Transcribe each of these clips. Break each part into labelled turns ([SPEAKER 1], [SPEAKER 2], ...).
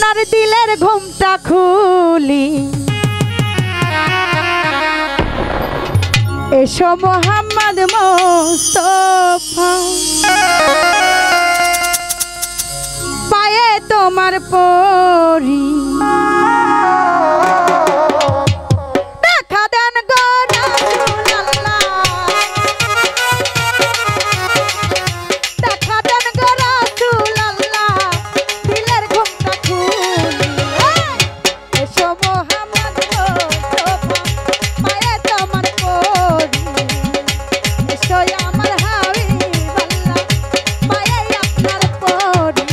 [SPEAKER 1] আপনার দিলের ঘুমটা খুলি এসো মোহাম্মদ মুস্তাফা পায়ে তোমার পরি দেখা দেন গো রাসূলুল্লাহ দেখা দেন গো রাসূলুল্লাহ দিলের ঘুমটা খুলি এসো মোহাম্মদ মুস্তাফা পায়ে তোমার পরি এসো আমার হাবিবাল্লাহ পায়ে আপনার পরি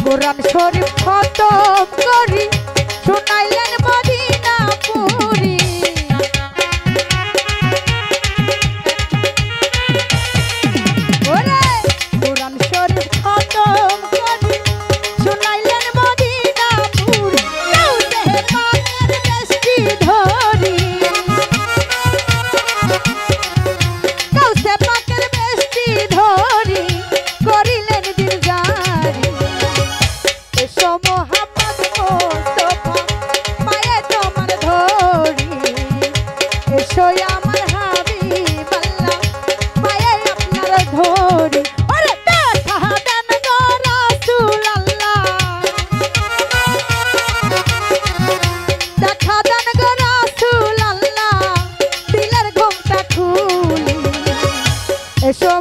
[SPEAKER 1] কোরআন শরীফ খতম করি শুনাইলেন মদিনা পুরি ওরে কোরআন শরীফ খতম করি শুনাইলেন মদিনা পুরি কাউসে পাকের বেশটি ধরি কাউসে পাকের বেশটি ধরি করিলেন দিন জারি এসো মোহাম্মদ মুস্তাফা পায়ে তোমার ধরি এসো আমার হাবিবাল্লাহ পায়ে আপনার ধরি ওরে দেখা দেন গো রাসূলুল্লাহ দেখা দেন গো রাসূলুল্লাহ দিলের ঘুমটা খুলি এসো